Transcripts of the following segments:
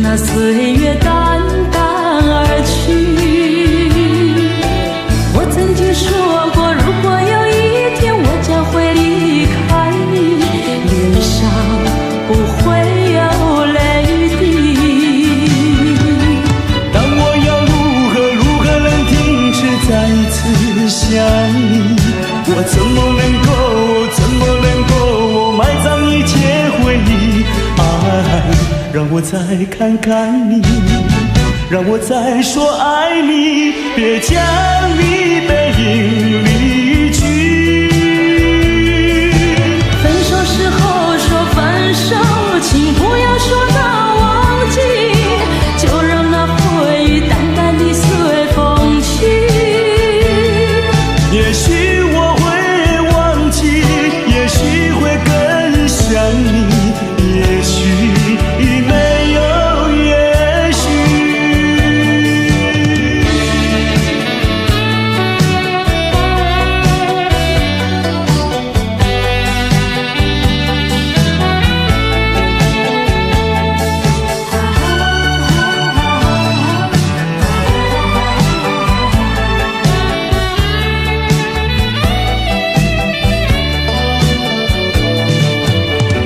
那岁月淡淡而去，我曾经说过，如果有一天我将会离开你，脸上不会有泪滴。但我要如何能停止再次想你？我怎么能够埋葬一切回忆？让我再看看你，让我再说爱你，别将你背影离去。分手时候说分手，请不要说那忘记，就让那回忆淡淡地随风去。也许我会忘记，也许会更想你，也许没有也许。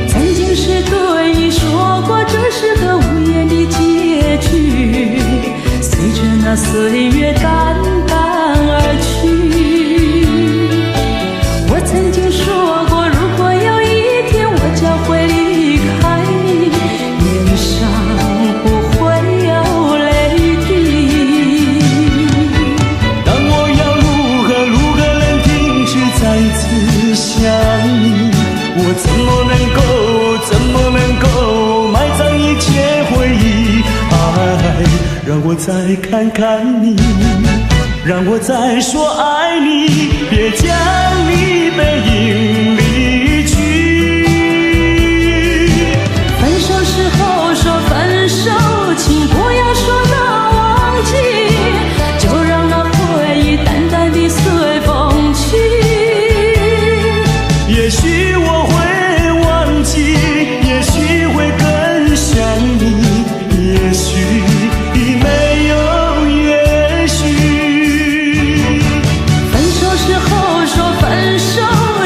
曾经是对你说过，这是个无言的结局，随着那岁月淡淡而去。我曾经说过，如果有一天我将会离开你，脸上不会有泪滴。但我要如何能停止再次想你？我怎么能够埋葬一切回忆？让我再看看你，让我再说爱你，别将你背影离去。分手时候说分手，请不要说那忘记，就让那回忆淡淡地随风去。也许我会忘记，也许会更想你，也许没有也许。分手时候说分手，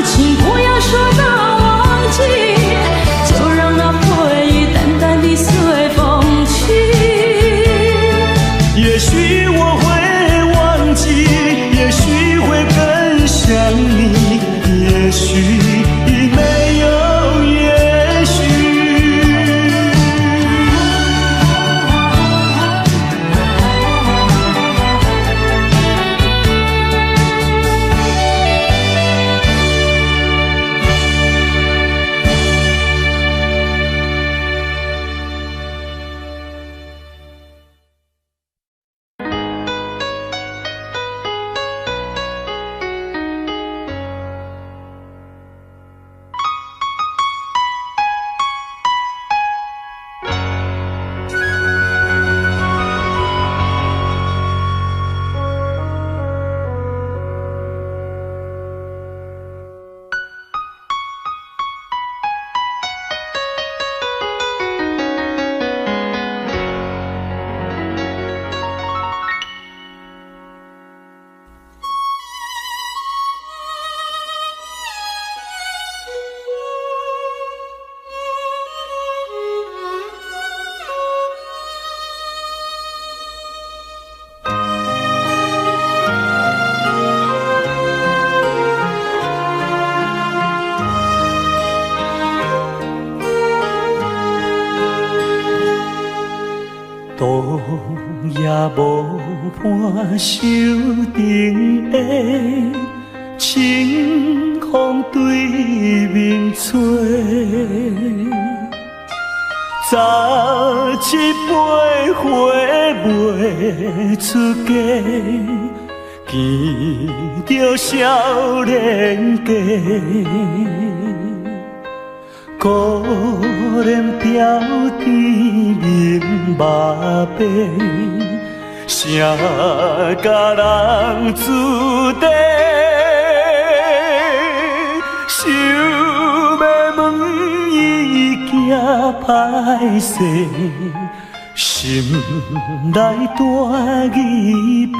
请不要说那忘记，就让那回忆淡淡地随风去。也许我会忘记，也许会更想你，也许没有也许。冬夜无伴手顶的清风对面吹，早一杯花卖出价，见着少年家，可怜标甜面目白，谁甲人注定？想要问伊行歹势，心内大疑白。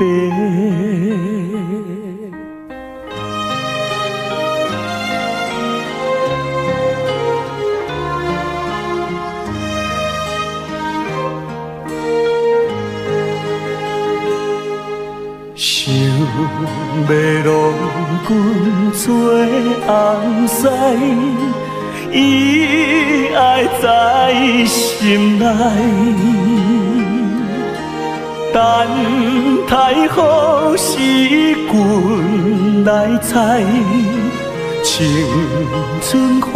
想要郎君做红婿，伊爱在心内，等待好时君来采，青春花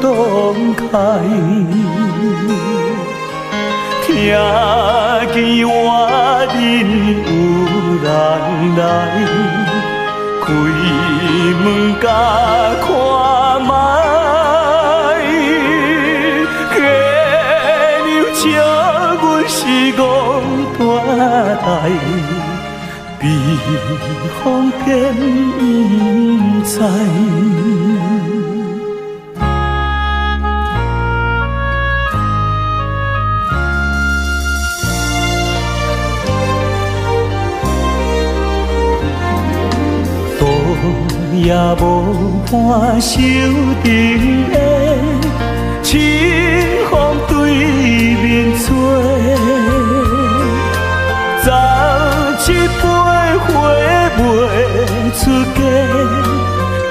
动开。听见外人有人来，开门甲看卖，月娘笑阮是戆大台，避风偏不知。也无伴手顶的清风对面吹，早一杯花袂出家，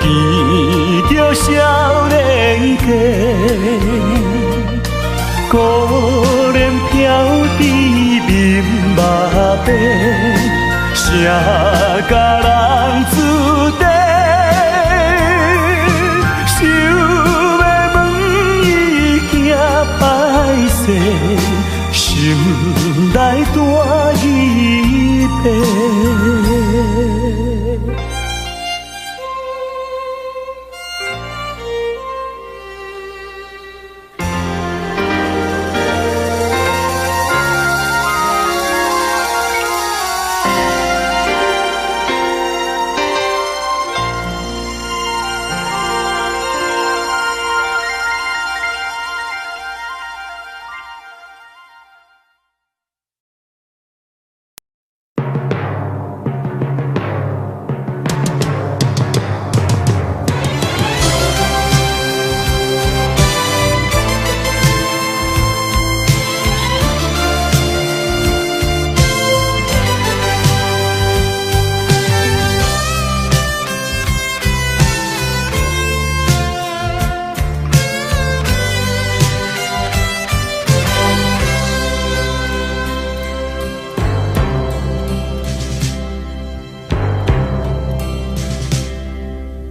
见着少年家，可怜飘滴面目白，谁甲人注定？想要问伊行歹势，心内大疑白。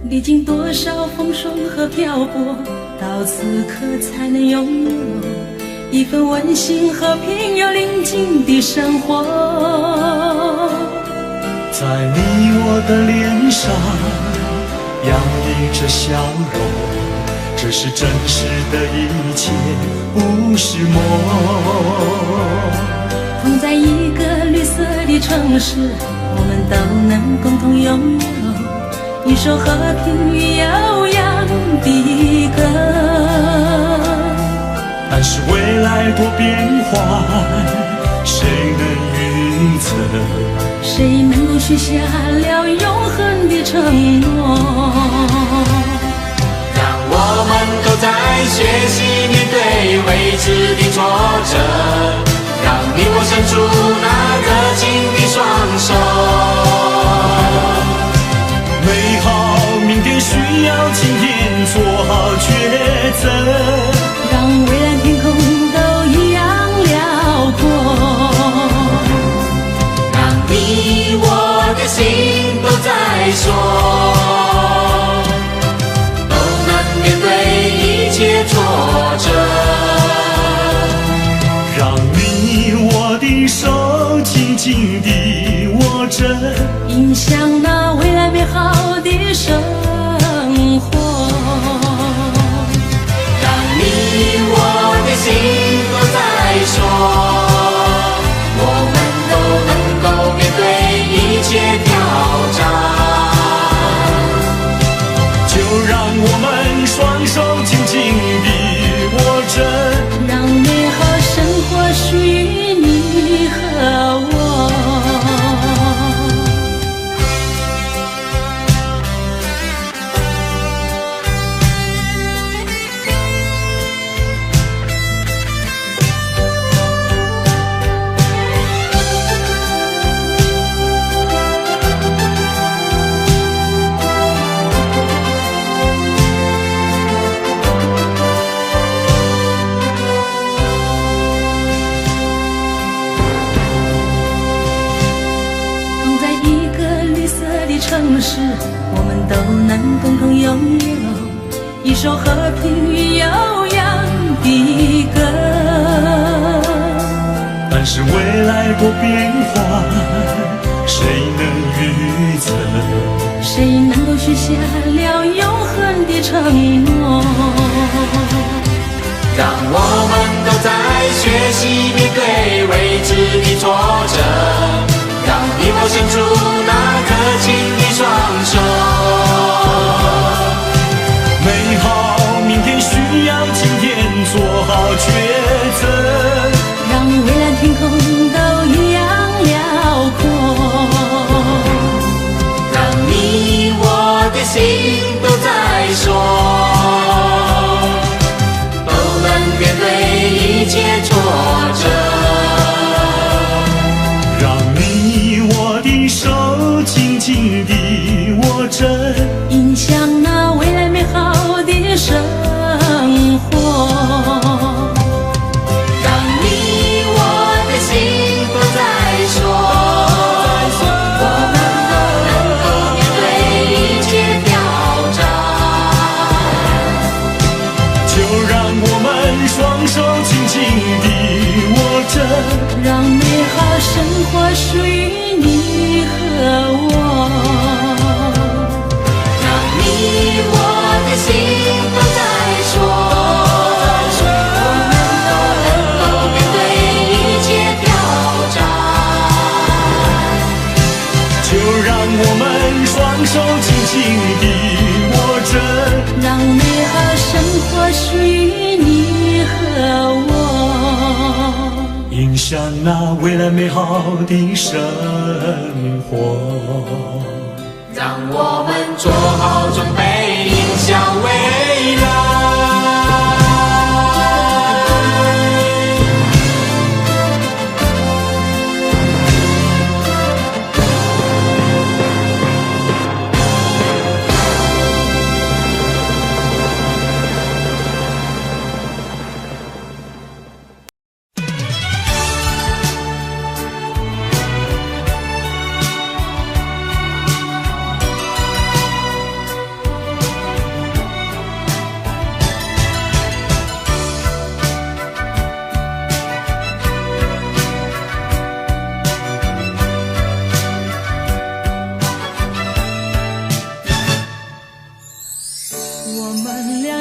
历经多少风霜和漂泊，到此刻才能拥有一份温馨和平又宁静的生活。在你我的脸上洋溢着笑容，这是真实的一切，不是梦。同在一个绿色的城市，我们都能共同拥有一首和平与悠扬的歌。但是未来多变幻，谁能预测？谁能够许下了永恒的承诺？让我们都在学习面对未知的挫折，让你我伸出那热情的双手。美好明天需要今天做好抉择，让蔚蓝天空都一样辽阔，让你我的心都在说，都能面对一切挫折，让你我的手紧紧地握着，影响那未来美好的生活。让你我的心都在说，我们都能够面对一切挑战。就让我们双手紧紧地握着，让美好生活属于你和我。城市，我们都能共同拥有一首和平与悠扬的歌。但是未来多变化，谁能预测？谁能够许下了永恒的承诺？让我们都在学习面对未知的挫折，让你我伸出那热情的双手。美好明天需要今天做好抉择，让蔚蓝天空都一样辽阔。让你我的心都在说，都能面对一切挫折。手紧紧地握着，影响那未来美好的生活。让你我的心都在说，我们都能够面对一切挑战。就让我们双手紧紧地握着，让美好生活属于你和我。让你我的心都在说，我们都能够面对一切挑战。就让我们双手紧紧地握着，让美好生活属于你和我。影响那未来美好的生活。让我们做好准备，迎向未来。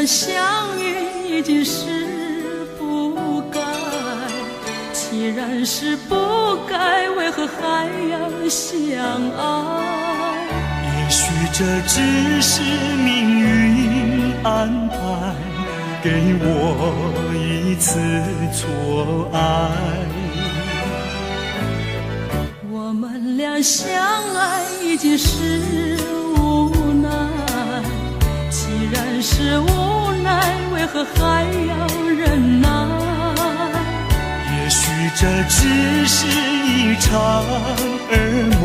相遇已经是不该，既然是不该，为何还要相爱？也许这只是命运安排，给我一次错爱。我们俩相爱已经是无奈，既然是无奈，为何还要忍耐？也许这只是一场噩梦，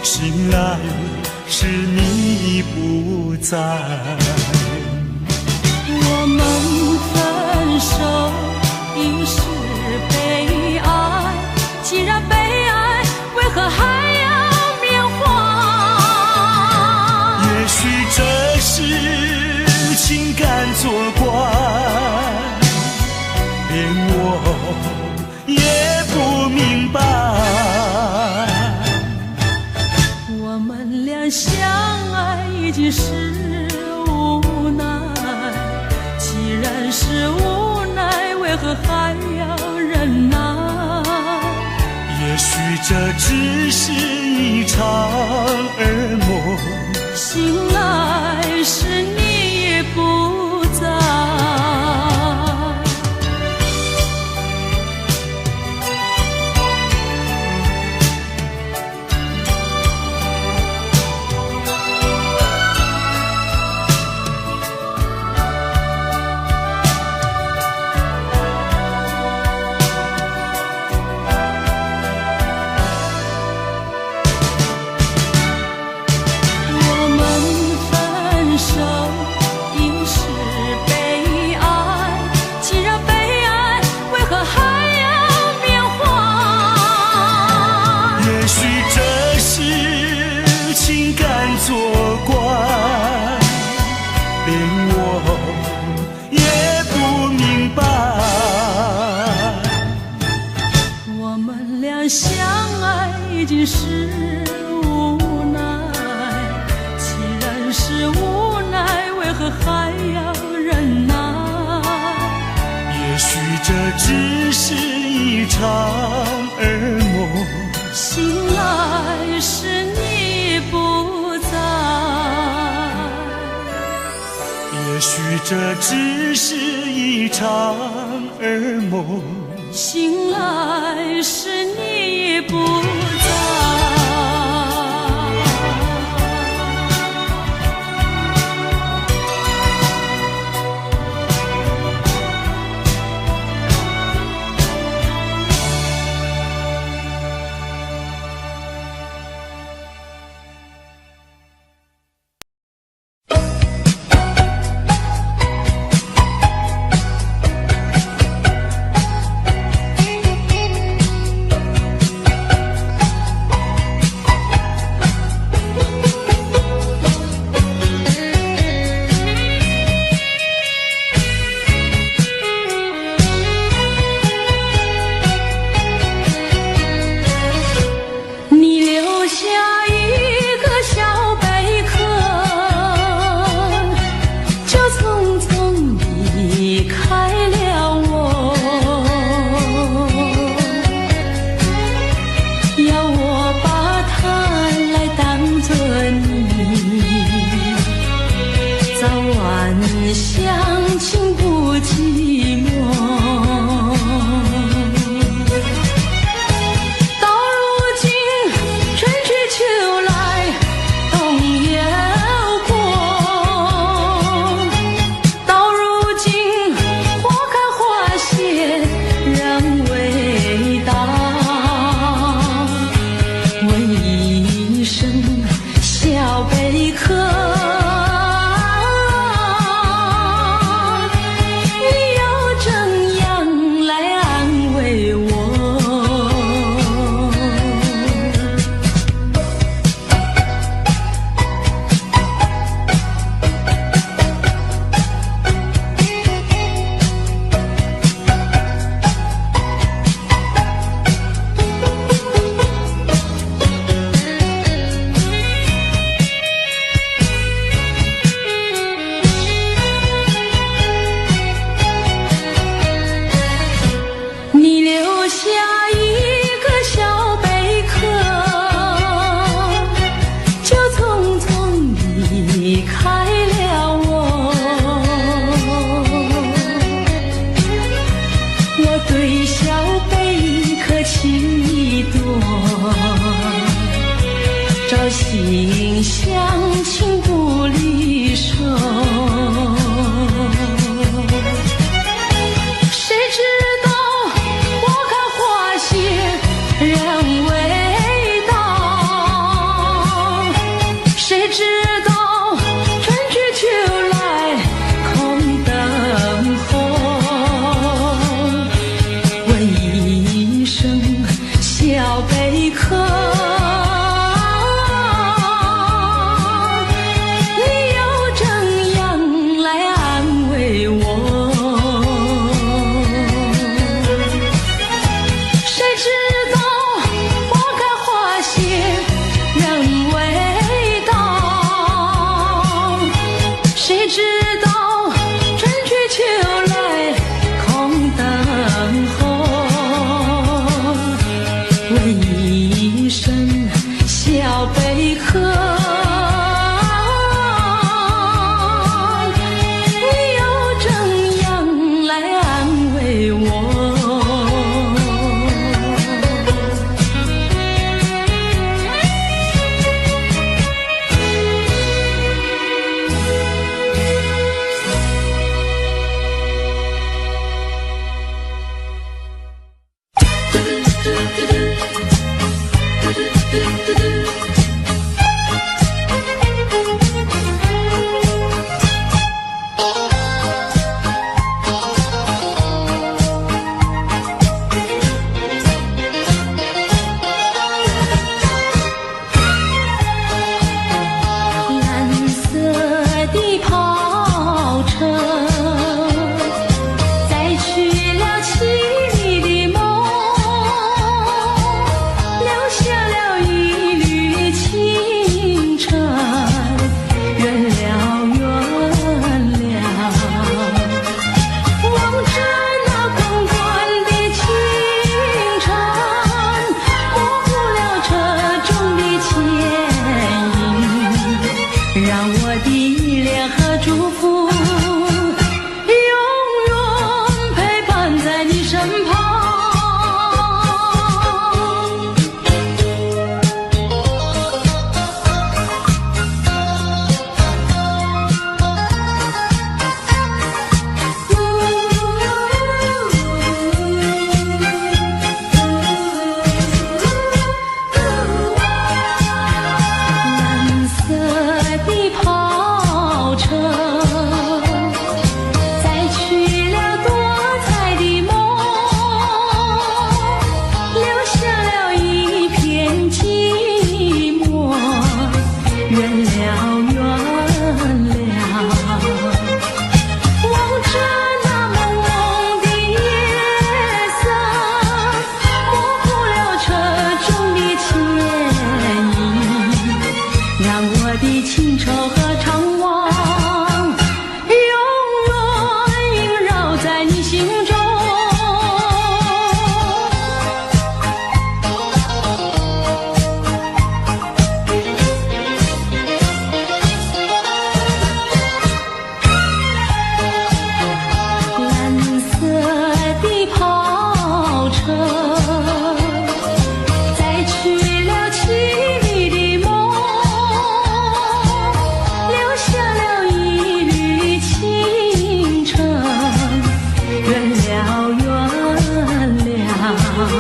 醒来时你不在。我们分手已是悲哀，既然悲哀，为何还要缅怀？也许这是情感作怪，连我也不明白。是无奈，既然是无奈，为何还要忍耐？也许这只是一场噩梦，醒来时你也不在。相爱已经是无奈，既然是无奈，为何还要忍耐？也许这只是一场噩梦，醒来时你不在。也许这只是一场噩梦，醒来时你不在。心相亲不离手，谁知道花开花谢人未到，谁知道春去秋来空等候，问一声小贝壳，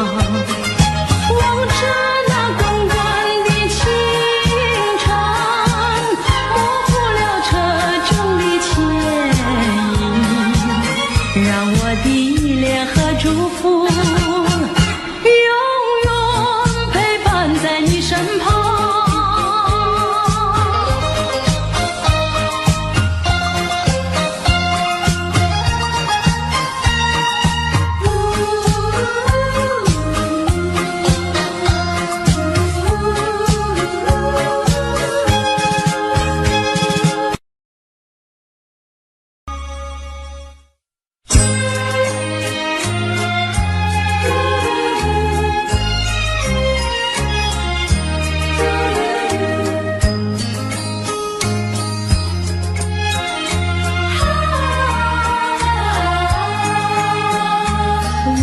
望着那滚滚的清晨，模糊了车中的牵引，让我的脸和祝福永远陪伴在你身旁。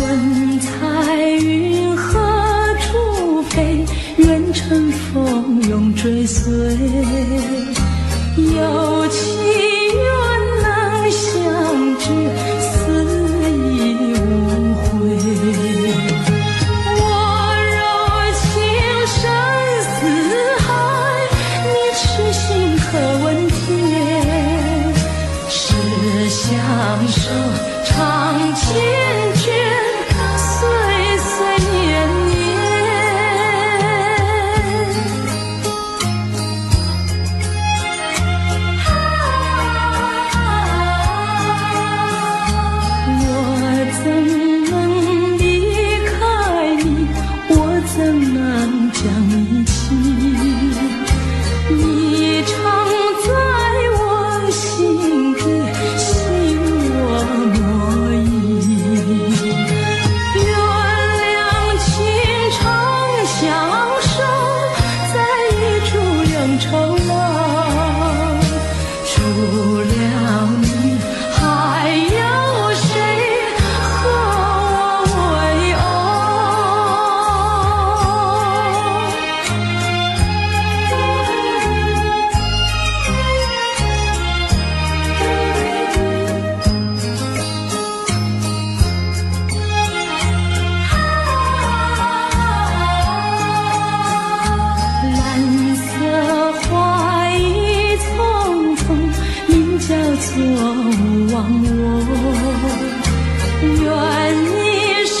问彩云何处飞？愿乘风永追随。有情愿能相知，死亦无悔。我柔情深似海，你痴心可问天。是相守长缱绻，岁岁年年。我怎能离开你？我怎能将你弃？你常在我心底，心我莫疑。原谅情长相守，在一处永愁老。除了你，还有谁和我为蓝色花一丛丛，名叫做忘我。愿你守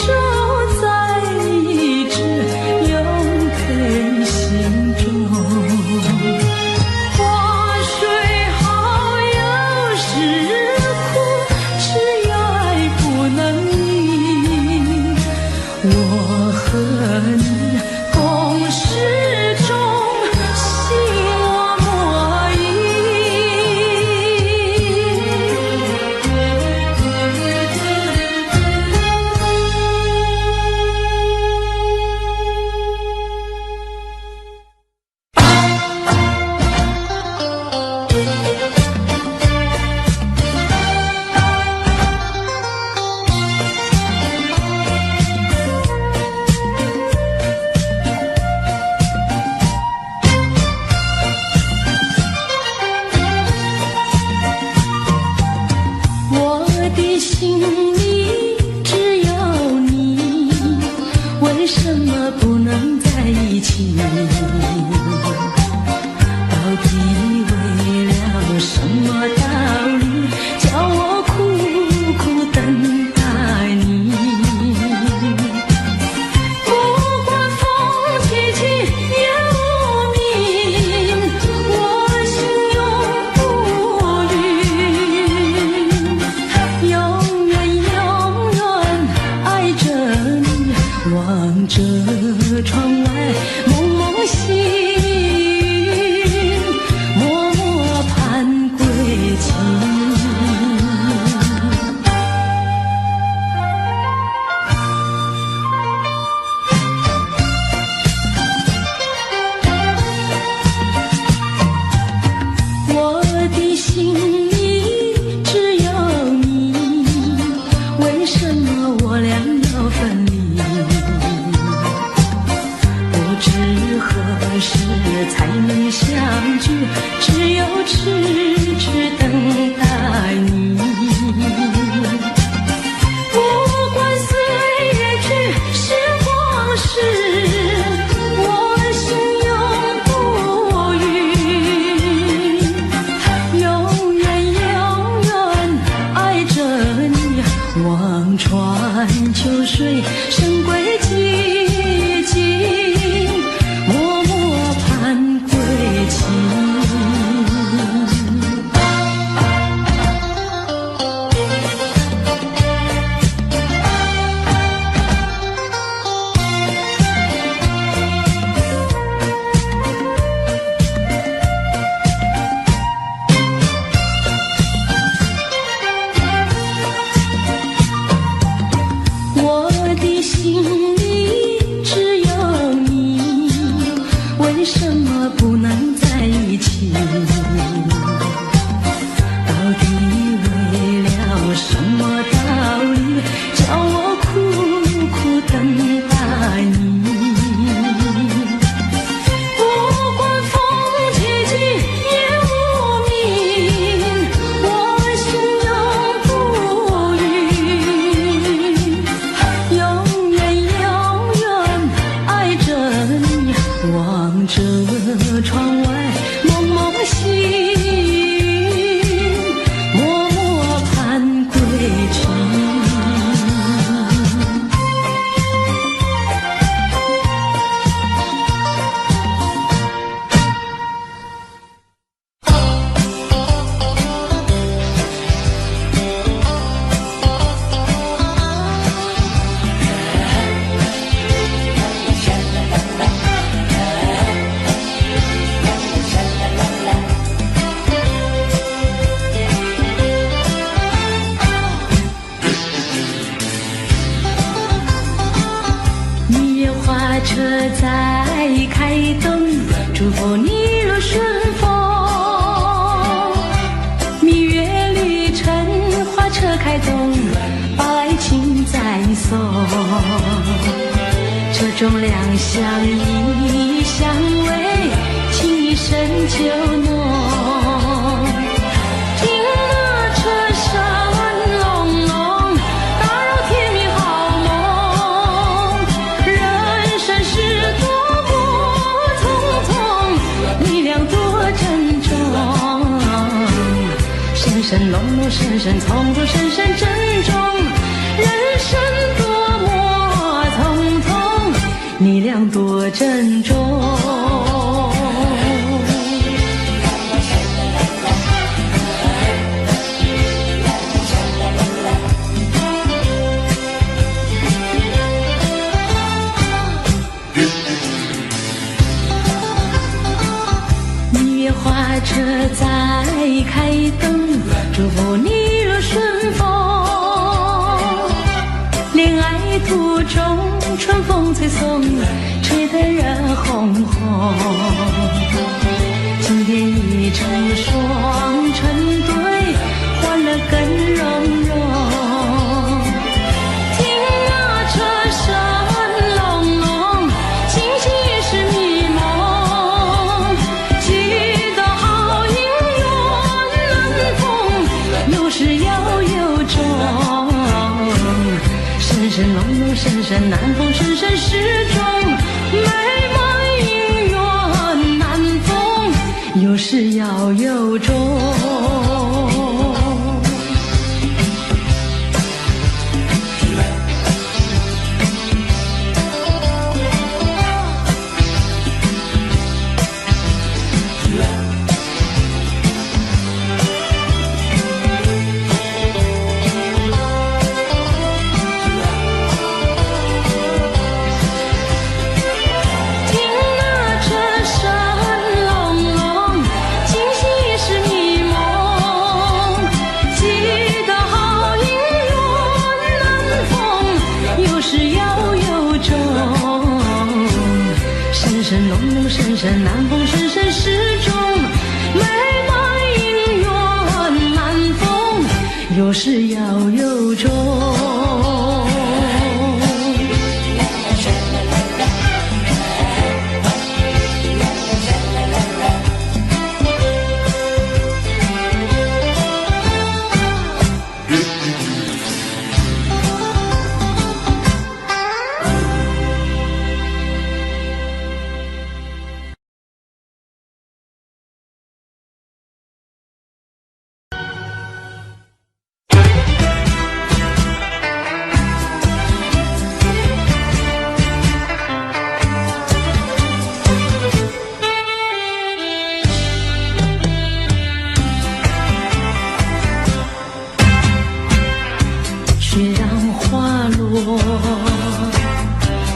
在一直，永陪心中。花水好有时苦，只有爱不能移。我和你共始终，心我莫我的心里只有你，为什么不能在一起？到底为了什么道理，叫我苦苦等待你？不管风起起也无名，我心永不渝。永远永远爱着你，望着窗外蒙蒙细雨，默默盼归期。我的心里只有你，为什么我俩要分离？不知何时才能相聚，只有痴痴等待你。不管岁月去，时光月花车在开动，祝福你如顺风。蜜月旅程，花车开动，把爱情再送。车中两相依相偎，情意深就浓。深深浓浓，深深从容，深深珍重。人生多么匆匆，你俩多珍重。蜜月花车在开动，祝福你如顺风。恋爱途中，春风吹送，吹得人红红。今天一成双成对，欢乐更融融。听那车声隆隆，惊喜是迷蒙。记得好姻缘难逢，有始有终。深深浓浓，深深难逢，深深始终。美满姻缘难逢，有始有终。深浓浓，深深难逢，深深始终。美满姻缘难逢，有始有终。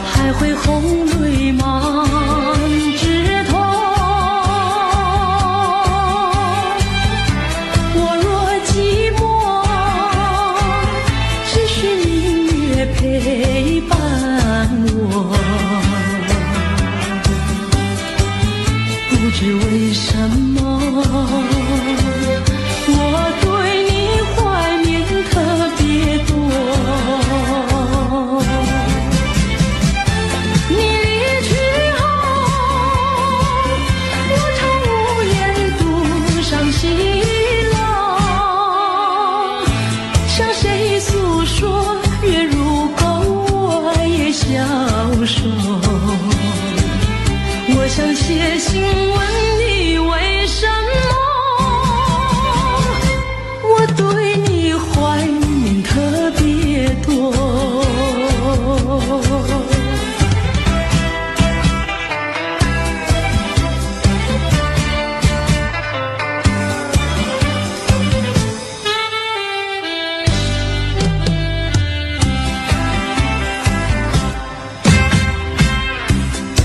还会红泪满枝头。我若寂寞，只需明月陪伴我。不知为什么，我对你怀念特别多。我想写信问你为什么，我对你怀念特别多。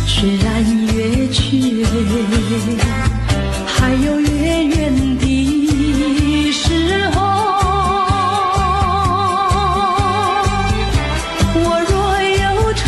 虽然月缺，还有月圆的时候。我若忧愁，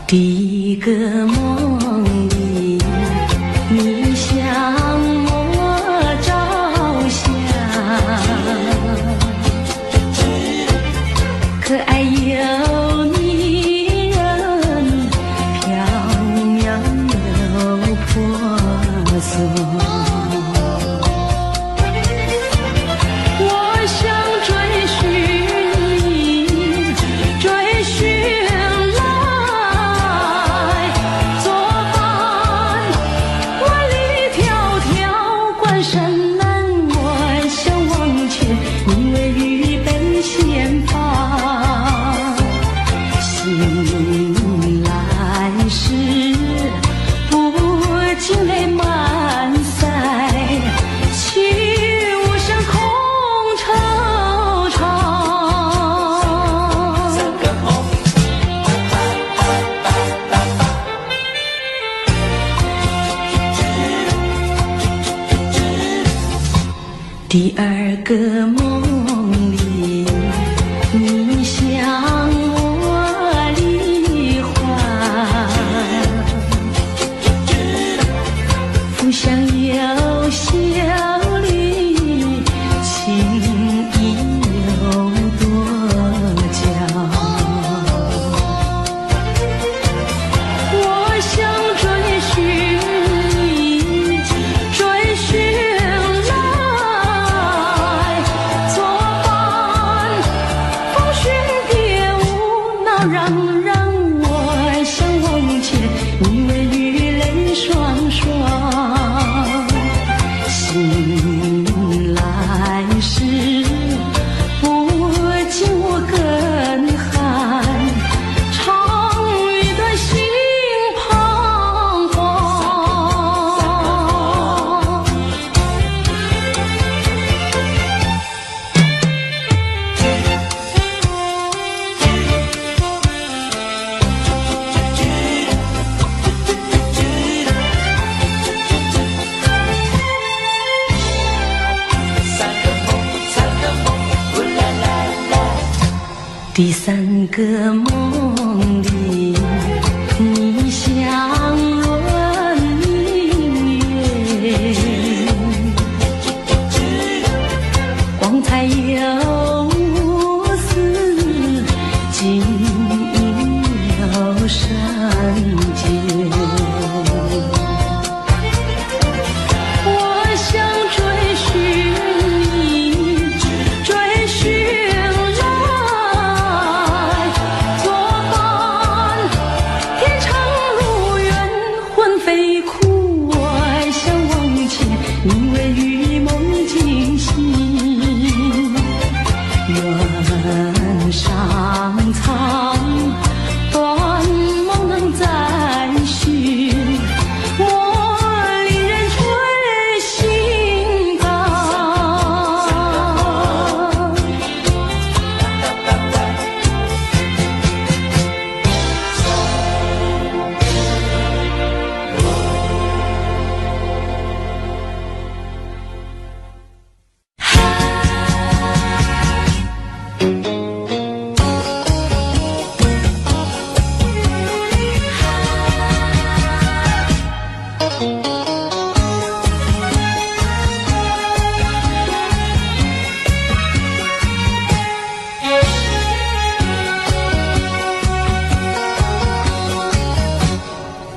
第一个梦里，你向我照相，可爱又迷人，飘渺又婆娑。第二个梦里，你向我离欢，浮想有笑里，情意有多娇。我想追寻你，追寻让我想往前，你为雨泪双双。醒来时，不禁我更寒，唱一段心彷徨。第三个梦里，你像轮明月，光彩有丝，晶莹有圣洁。我想追寻你，追寻你为与梦惊醒，愿上苍断梦能再续，我令人垂心肝。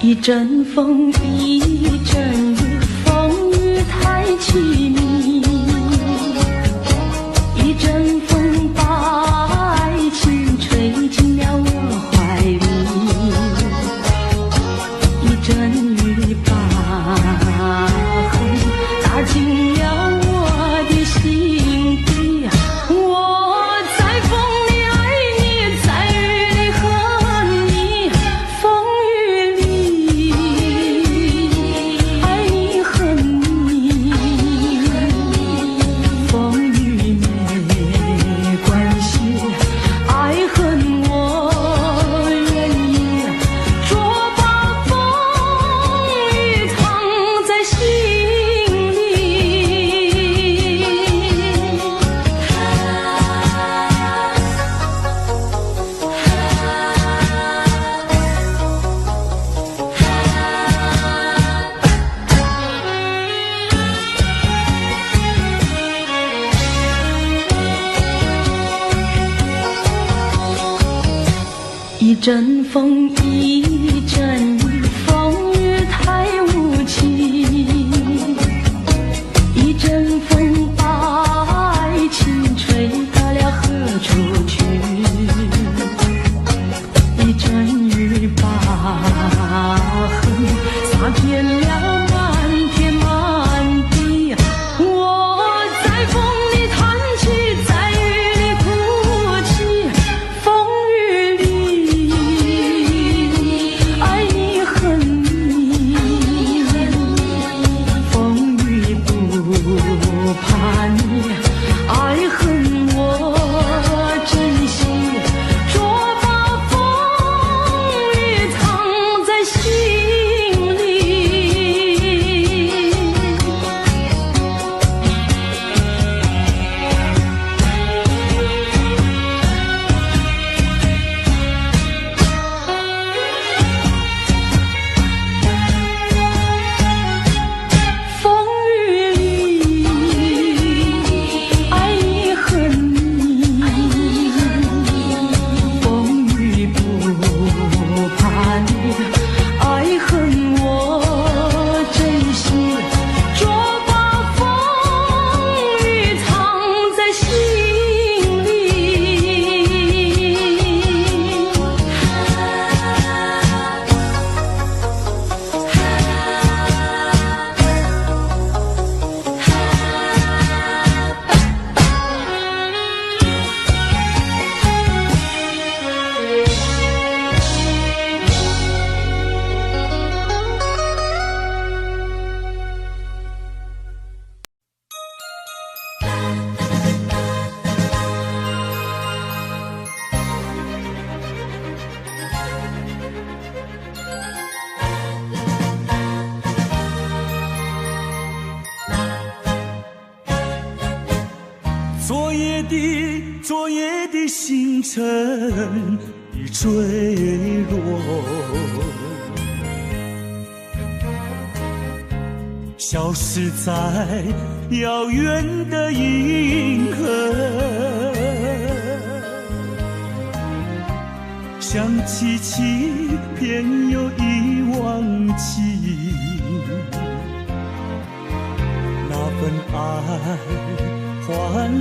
一阵风，一阵雨，风雨太凄迷。一阵风把爱情吹进了我怀里，一阵雨把恨打进了我的心底。我在风里爱你，在雨里恨你，风雨里爱你恨你。一阵风，一阵雨，风雨太无情。一阵风把爱情吹到了何处去？一阵雨把恨洒遍了满天满地。我在风里叹气，在雨里哭泣，风雨里爱你恨你，风雨不怕你，爱恨我珍惜，若把风雨藏在心里。风雨里爱你恨你，风雨不怕你，爱恨我珍惜，若把风雨藏在心里。昨夜的星辰已坠落，消失在遥远的银河。想起欺骗又遗忘记那份爱，换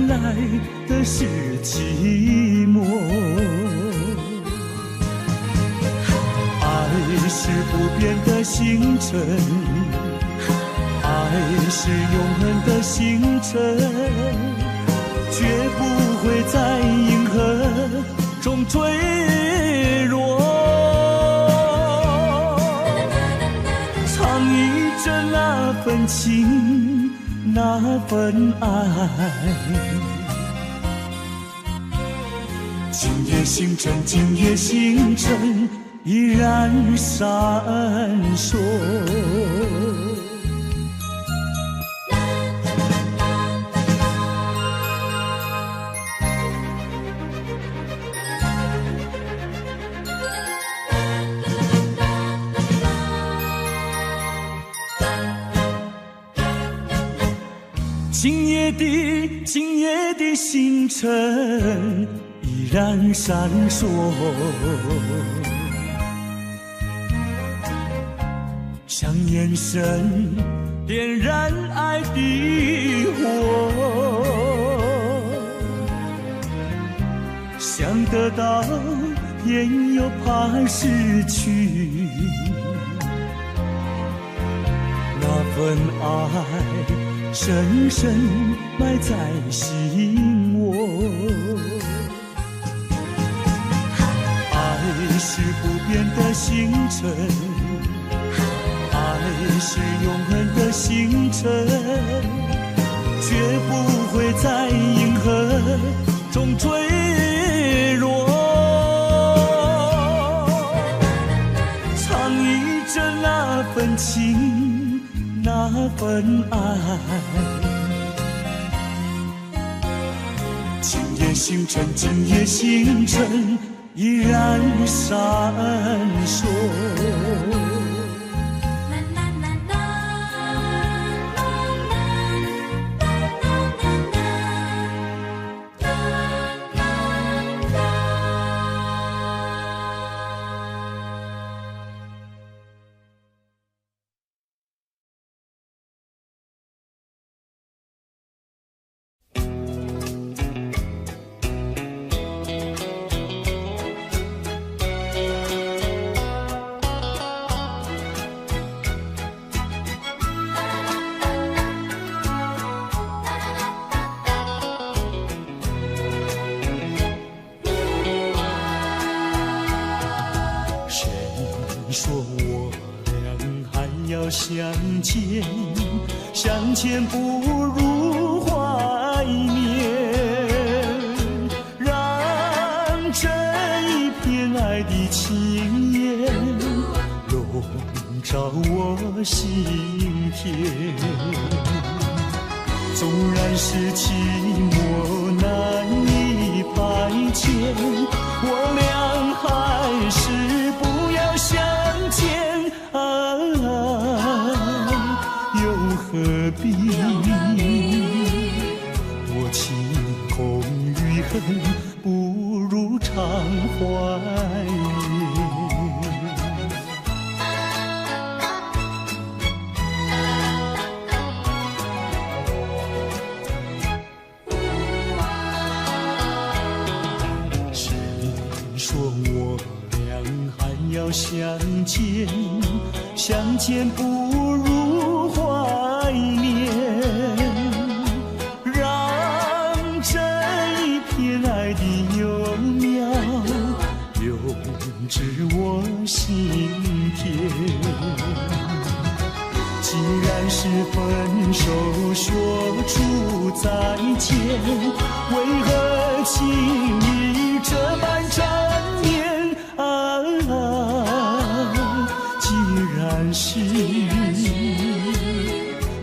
来的是寂寞。爱是不变的星辰，爱是永恒的星辰，绝不会在银河中坠落。藏匿着那份情，那份爱。今夜星辰，今夜星辰依然闪烁。今夜的星辰依然闪烁，像眼神点燃爱的火，想得到也又怕失去，那份爱深深埋在心窝。爱是不变的星辰，爱是永恒的星辰，绝不会在银河中坠落。藏匿着那份情，那份爱。今夜星辰，今夜星辰依然闪烁。相见，相见不如怀念，让这一片爱的情缘笼罩我心田。纵然是寂寞难以排遣，我俩还是不要相见又何必多情空与恨，不如常怀念。要相见，相见不如怀念，让这一片爱的幼苗永植我心田。既然是分手说出再见，为何情意这般缠绵既然是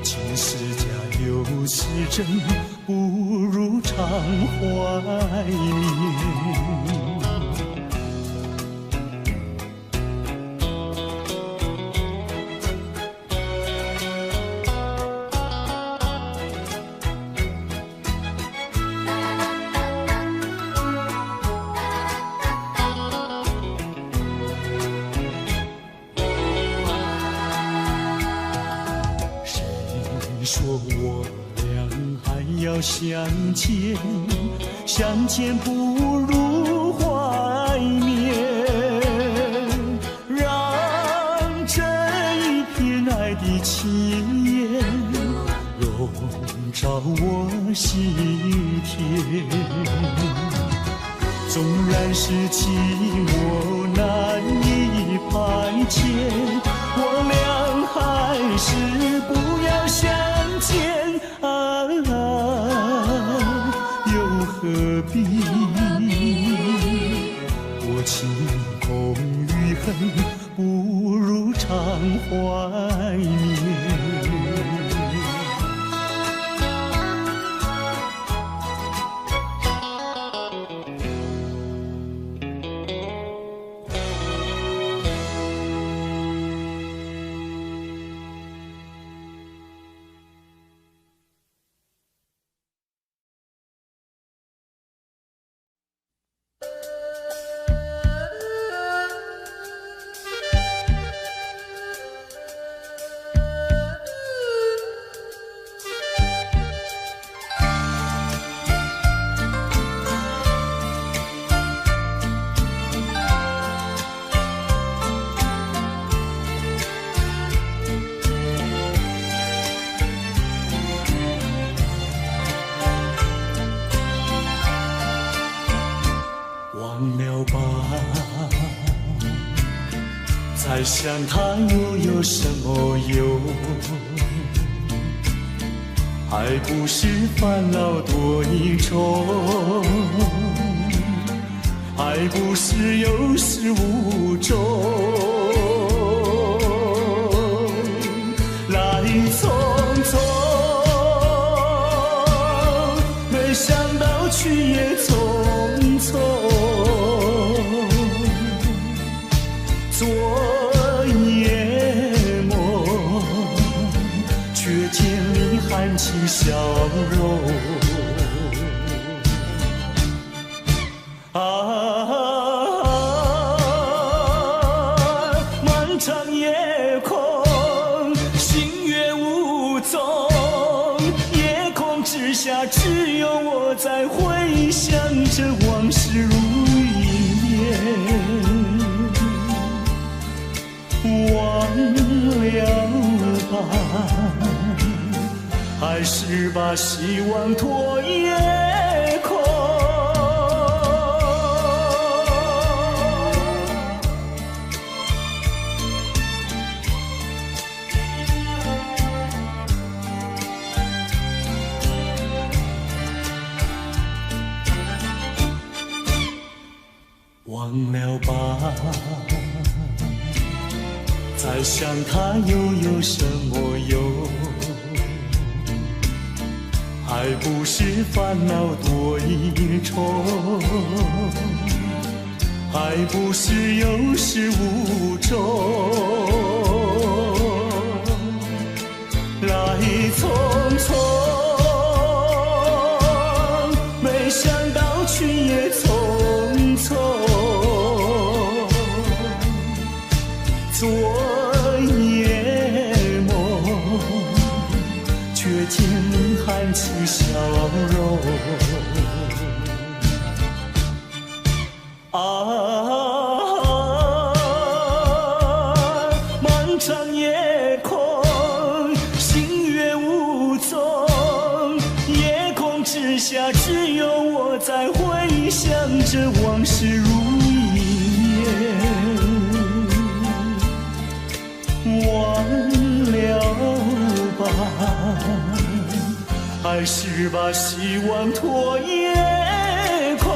情是假又是真，不如常怀念。说我俩还要相见，相见不如怀念，让这一片爱的情缘笼罩我心田。纵然是寂寞难以排遣，我俩还是不要相见又何必多情空与恨，不如常怀念。再想他又有什么用？还不是烦恼多一重，还不是有始无终。来匆匆，没想到去也匆匆。昨夜梦，却见你含情笑容。漫长夜空，星月无踪，夜空之下只有我在回想着往事如一念。忘了吧，还是把希望托夜空。忘了吧，再想他又有什么用？还不是烦恼多一重，还不是有始无终。来匆匆，没想到去也匆匆。昨夜梦，却见你含起笑容。漫长夜空，星月无踪，夜空之下只有我在回想着往事如一念。忘了吧，还是把希望托夜空。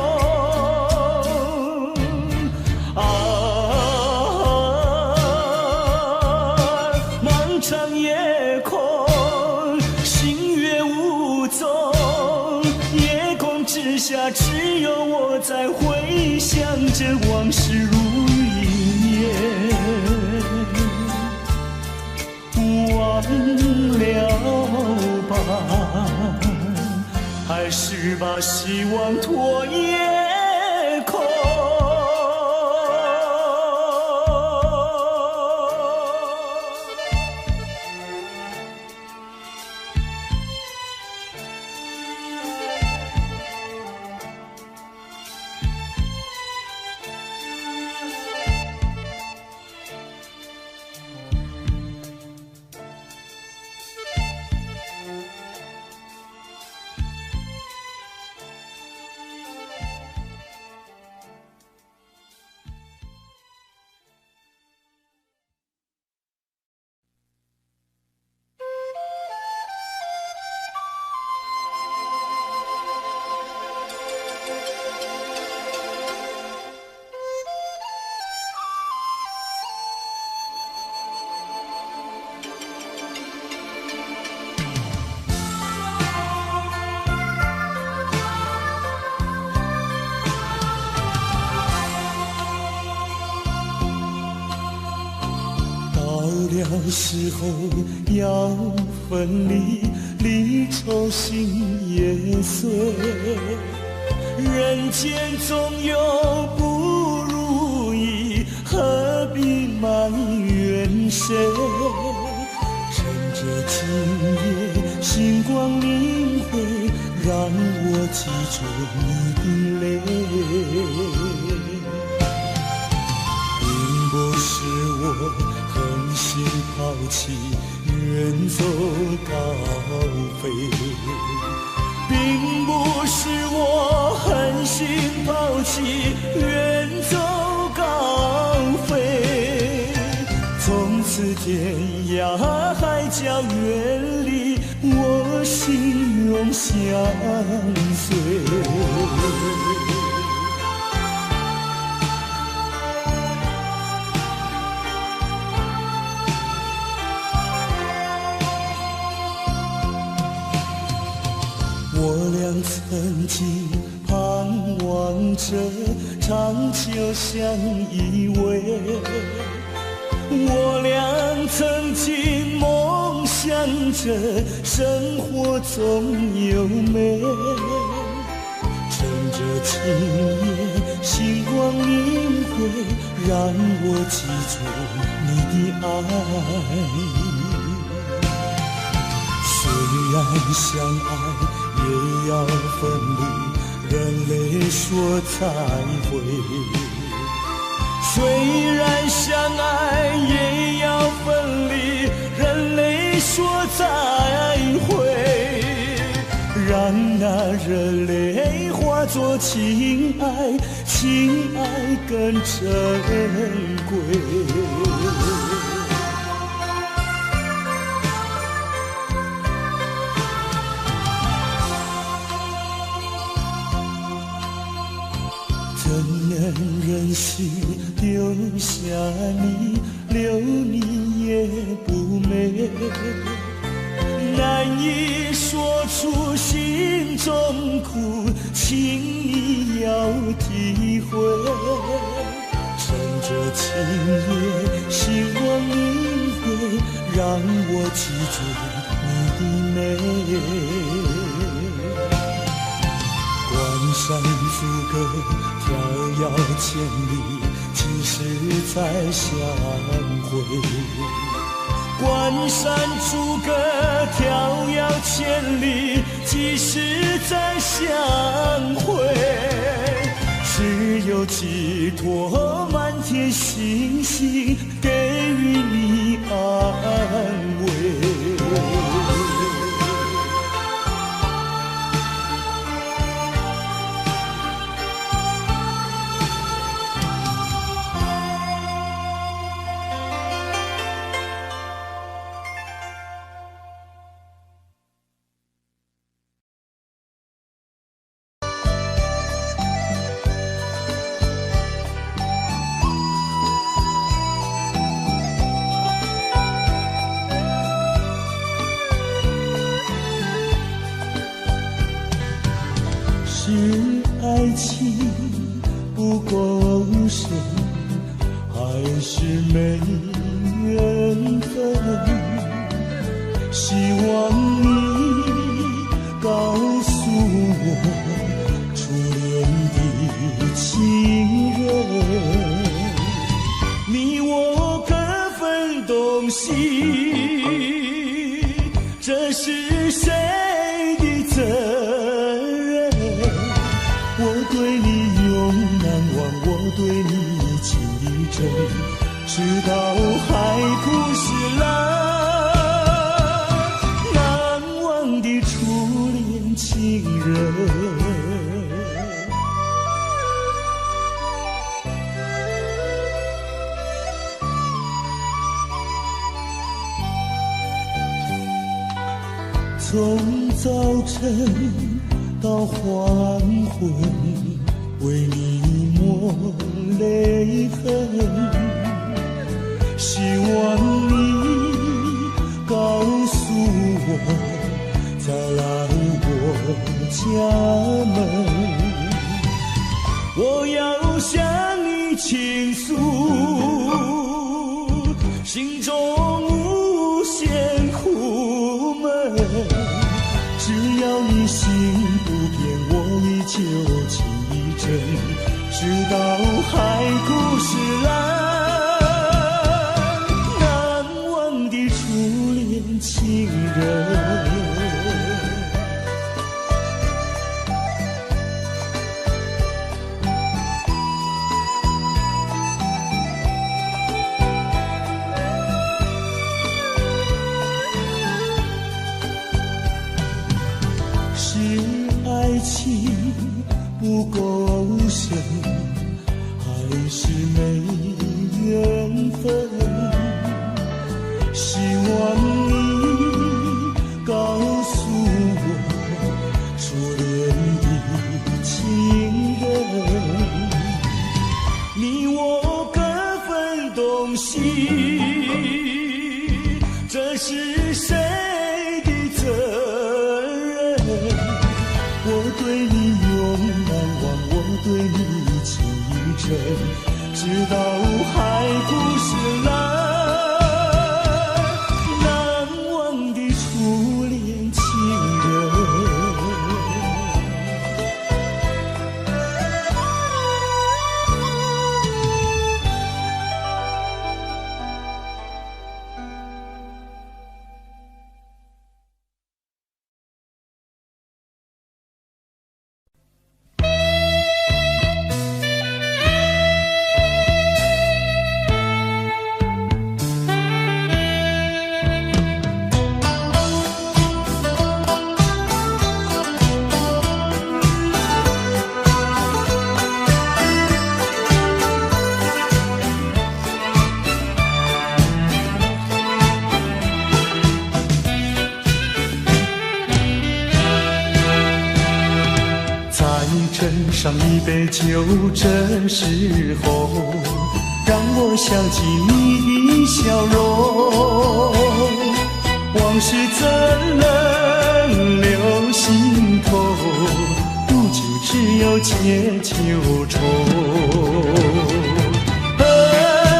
漫长夜空，星月无踪，夜空之下只有我在回想着往事如一念。忘了吧，还是把希望托夜空。到时候要分离，离愁心也碎。人间总有不如意，何必埋怨谁？趁着今夜星光明辉，让我记住你的泪。并不是我狠心抛弃，远走高飞，并不是我狠心抛弃，远走高飞。从此天涯海角远离，我心永相随。我俩曾经盼望着长久相依偎，我俩曾经梦想着生活总有美。趁着今夜星光明辉，让我记住你的爱。虽然相爱也要分离，人类说再会。虽然相爱也要分离，人类说再会。让那热泪化作情爱，情爱更珍贵。怎能忍心丢下你，留你也不美，难以说出心中苦，请你要体会。趁着今夜星光明辉，让我记住你的美。关山阻隔，迢遥千里，几时再相会？关山阻隔，迢遥千里，几时再相会？只有寄托满天星星，给予你安慰。是爱情不够深，还是没缘分？希望你告诉我，初恋的情人，你我各分东西，这是谁的责任？我对你永难忘，我对你情意真，直到海枯石烂，难忘的初恋情人。从早晨到黄昏，为你抹泪痕，希望你告诉我，再来我家门，我要向你倾诉心中无限苦闷，只要你心不变，我依旧情意真，直到海枯石烂，难忘的初恋情人。爱情不够深，还是没缘分？希望你告诉我，初恋的情人，你我各分东西，这是谁的责任？我对你永难忘，我对你情意真，直到海枯石烂，难忘的初恋情人。上一杯酒，这时候让我想起你的笑容。往事怎能留心头，如今只有借酒愁。喝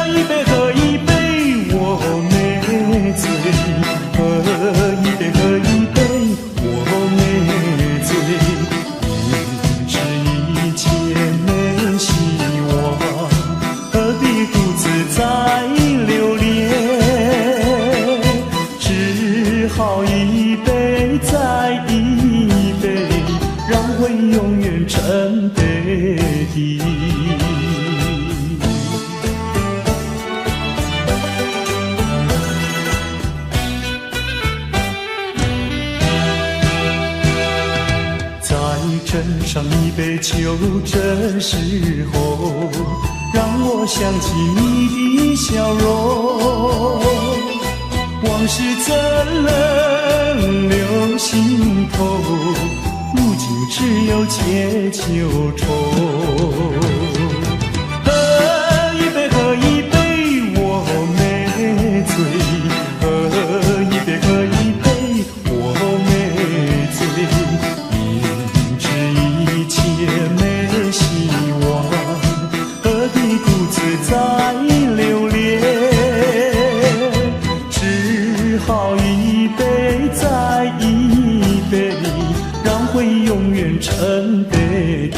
一杯，喝一杯，我没醉。喝一杯，喝一杯，我没醉。明知一切没希望，何必独自再留恋？只好一杯再一杯，让回永远沉杯底。斟上一杯酒，这时候让我想起你的笑容。往事怎能留心头，如今只有借酒愁。喝一杯，喝一杯，我没醉。喝一杯，喝一杯，我没醉。也没希望，何必独自再留恋？只好一杯再一杯，让回永远沉杯底。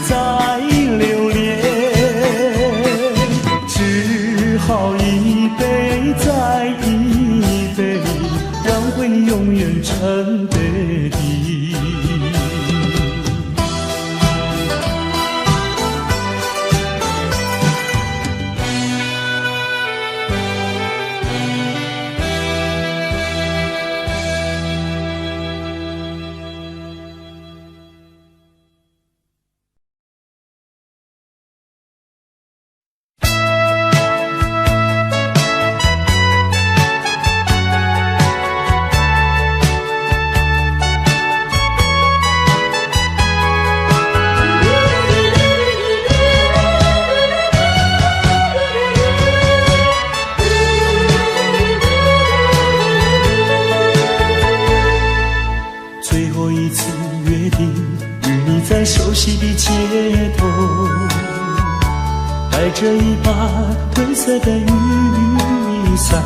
再留恋，只好一杯再一杯，让回永远沉杯底。熟悉的街头，带着一把褪色的雨伞，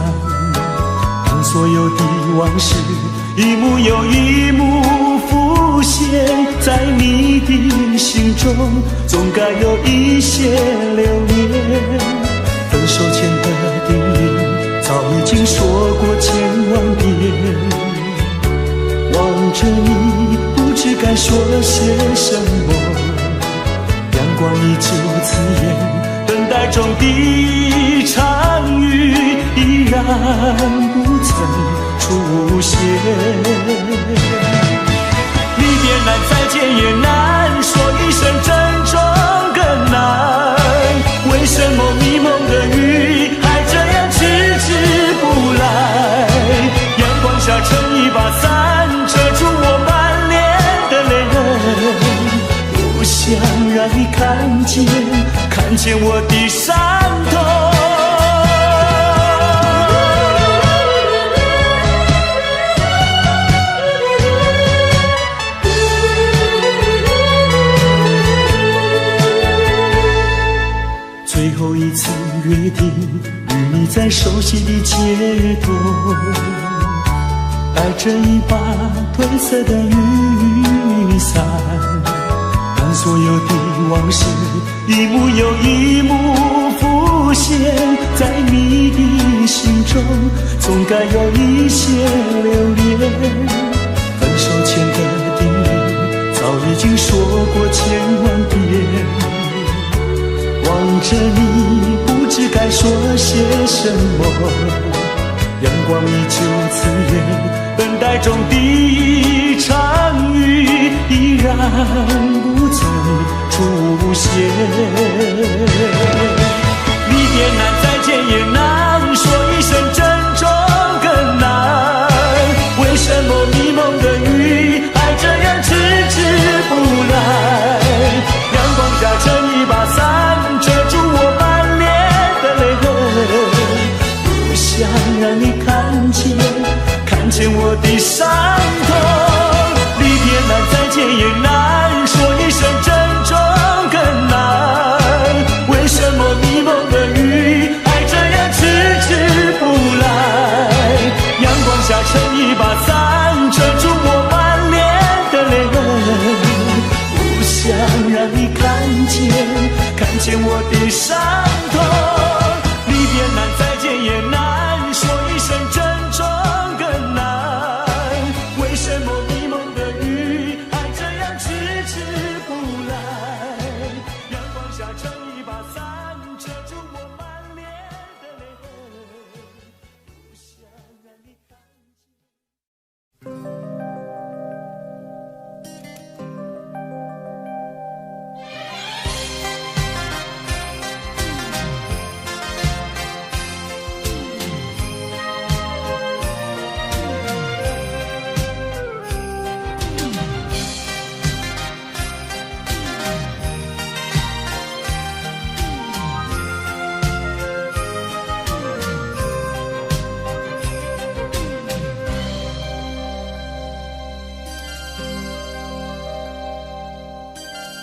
当所有的往事一幕又一幕浮现在你的心中，总该有一些留恋。分手前的叮咛早已经说过千万遍，望着你不知该说些什么，阳光依旧刺眼，等待中的场雨依然不曾出现。离别难，再见也难，说一声珍重更难。为什么迷蒙的雨还这样迟迟不来？阳光下撑一把伞，遮住我满脸的泪痕，不想让你看见，看见我的伤痛。最后一次约定，与你在熟悉的街头，带着一把褪色的雨伞，当所有的往事一幕又一幕浮出现在你的心中，总该有一些留恋。分手前的叮咛早已经说过千万遍，望着你不知该说些什么，阳光依旧刺眼，等待中的一场雨依然不曾出现。离别难，再见也难，说一声珍重更难。为什么迷蒙的雨还这样迟迟不来？阳光下撑一把伞，遮住我满脸的泪痕，不想让你看见我的伤痛。离别难，再见也难，说一声珍重更难。为什么迷蒙的雨还这样迟迟不来？阳光下撑一把伞，遮住我满脸的泪痕，不想让你看见我的伤痛。离别难，再见也难，说一声珍重更难。为什么迷蒙的雨还这样迟迟不来？阳光下撑一把伞，遮住我满脸的泪痕，不想让你看见。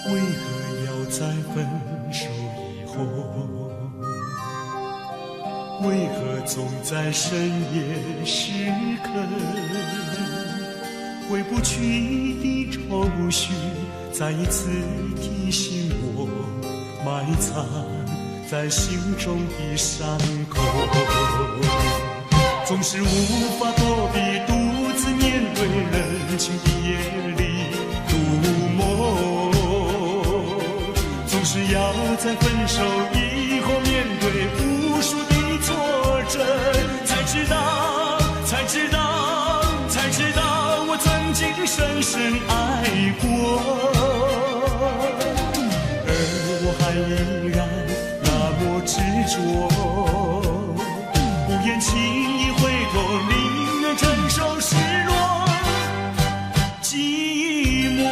为何要在分手以后？为何总在深夜时刻？回不去的愁绪，再一次提醒我，埋藏在心中的伤口。总是无法躲避，独自面对冷清的夜里度梦。总是要在分手以后面对无数的挫折，才知道我曾经深深爱过，而我还依然那么执着，不愿轻易回头，宁愿承受失落寂寞。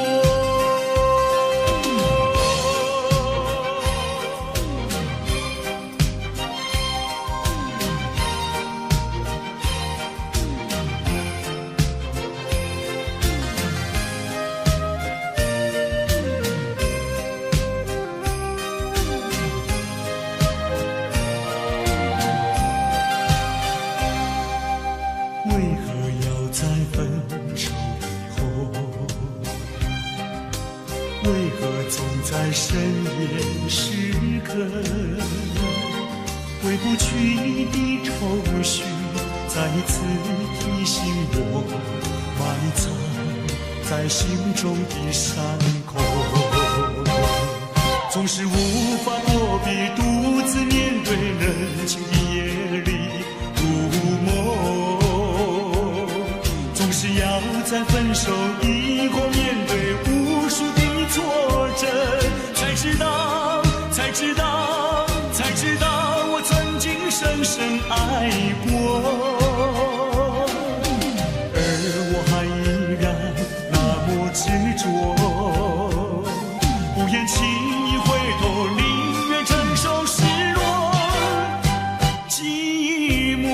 在深夜时刻，回不去的愁绪，再次提醒我，埋藏在心中的伤口。总是无法躲避，独自面对冷清的夜里度梦。总是要在分手以后面对无数的挫折，才知道我曾经深深爱过，而我还依然那么执着，不愿轻易回头，宁愿承受失落寂寞。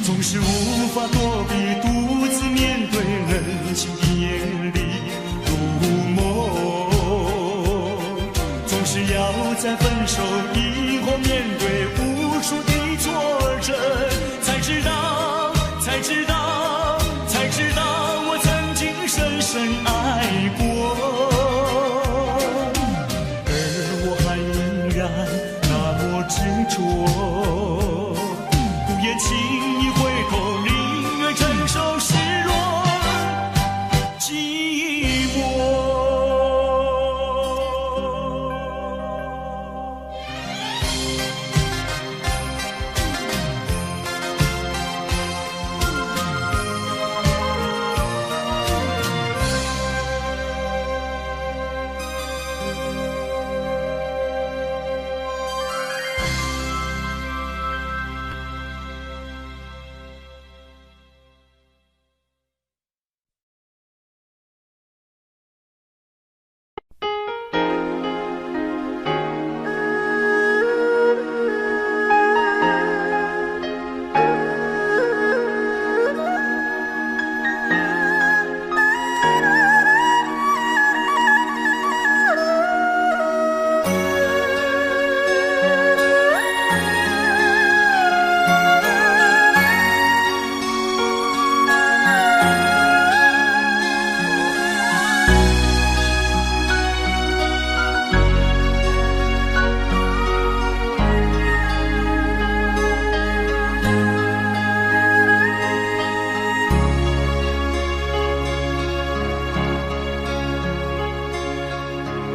总是无法躲避，独自面面对人情的夜里入梦，总是要在分手以后面对无数的挫折，才知道我曾经深深爱过，而我还依然那么执着，不愿轻易回头，宁愿承受失落寂寞。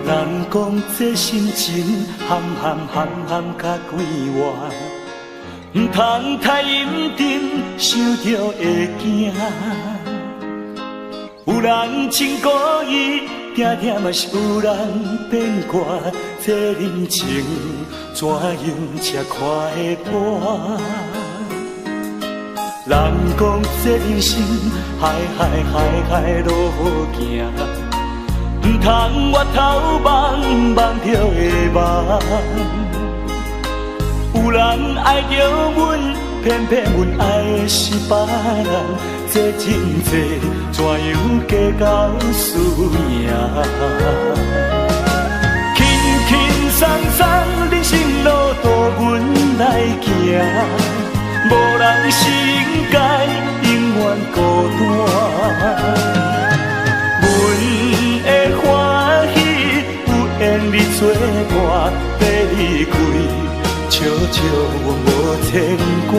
人讲这心情含甲鬼话，唔通太认真，想着会惊。有人真故意，定定嘛是有人变卦。这人情怎样才看会破？人讲这人生海路行。唔通越头望着会望，有人爱着阮，偏偏阮爱的是别人，这真济怎样计较输赢？轻松松人生路途阮来行，无人世界永远孤单。的欢喜有缘你作伴，要离开，笑笑我无牵挂。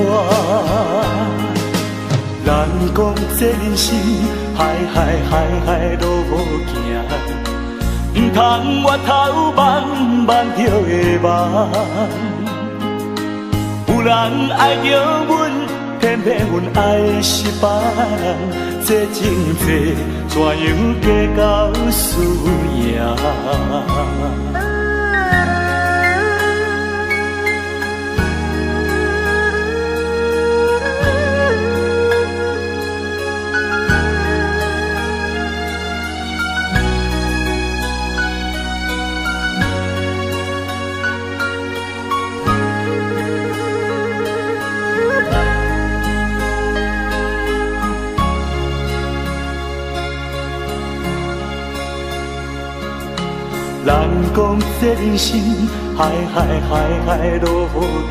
人讲这人生海路行，唔通越头望着会望。有人爱着阮，偏偏阮爱的是别人，这情济怎样计较输赢？人讲这人生海路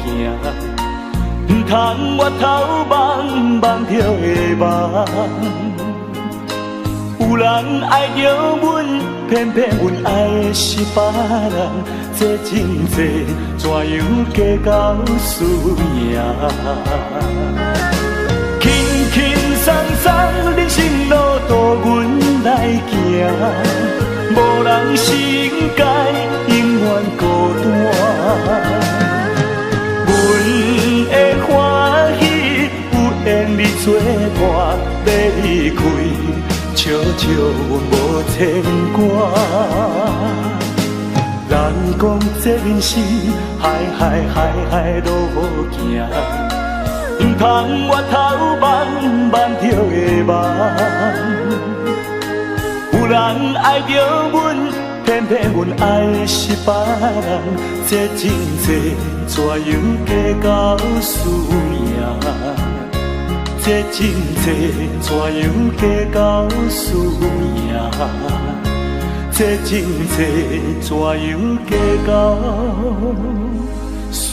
行，唔通越头望着会望。有人爱着阮，偏偏阮爱的是别人，这真济怎样计较输赢？轻松松人生路途阮来行。无人世界永远孤单，阮的欢喜有缘你作伴，要离开，笑笑我无牵挂。人讲这人生海路行，唔通越头望着会望。有人爱着阮，偏偏阮爱的是别人，这真济怎样计较输赢？这情债怎样计较输赢？这情债怎样计较输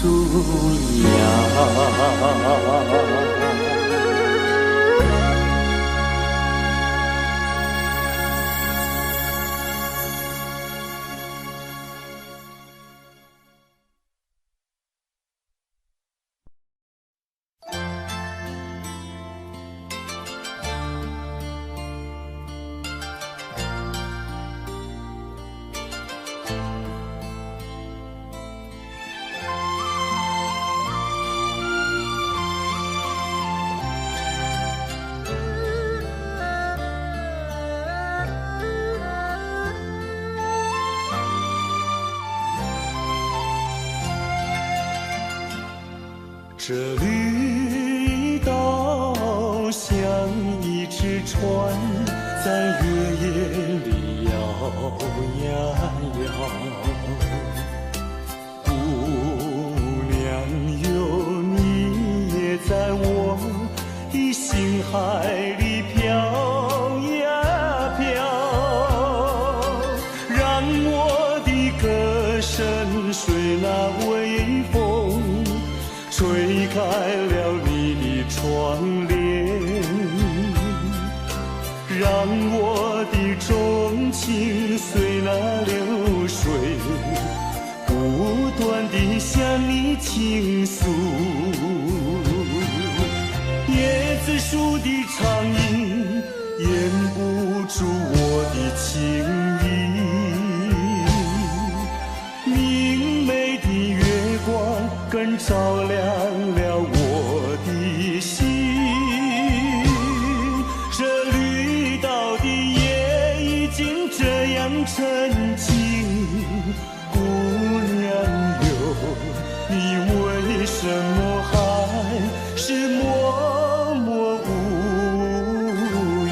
赢？这绿岛像一只船，在月夜里摇呀摇。姑娘哟，你也在我的心海里飘呀飘，让我的歌声随那微风吹开了你的窗帘，让我的钟情随那流水不断地向你倾诉。椰子树的长影掩不住我的情意，明媚的月光更照亮了我的心。这绿岛的夜已经这样沉静，姑娘哟，你为什么还是默默无语？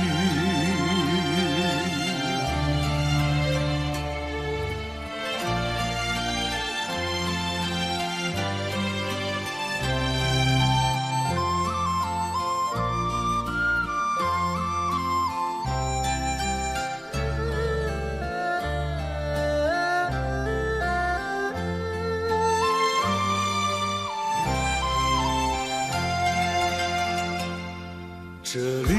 这绿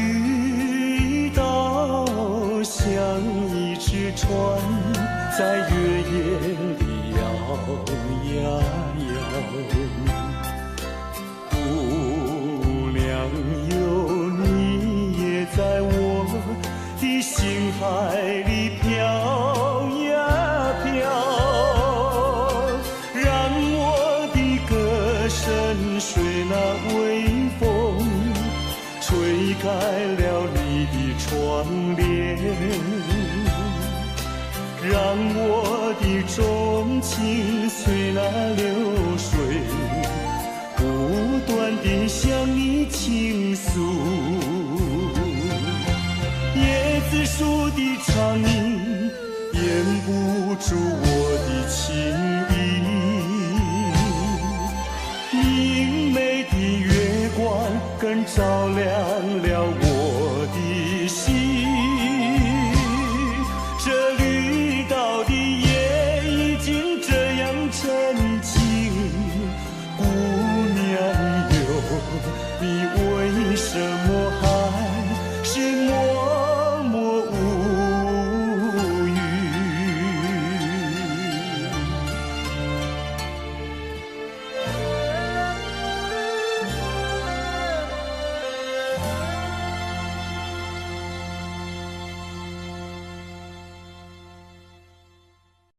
岛像一只船，在月夜里摇呀摇。姑娘哟，你也在我的心海里飘呀飘，让我的歌声随那微风吹开了你的窗帘，让我的钟情随那流水不断地向你倾诉。椰子树的长影掩不住我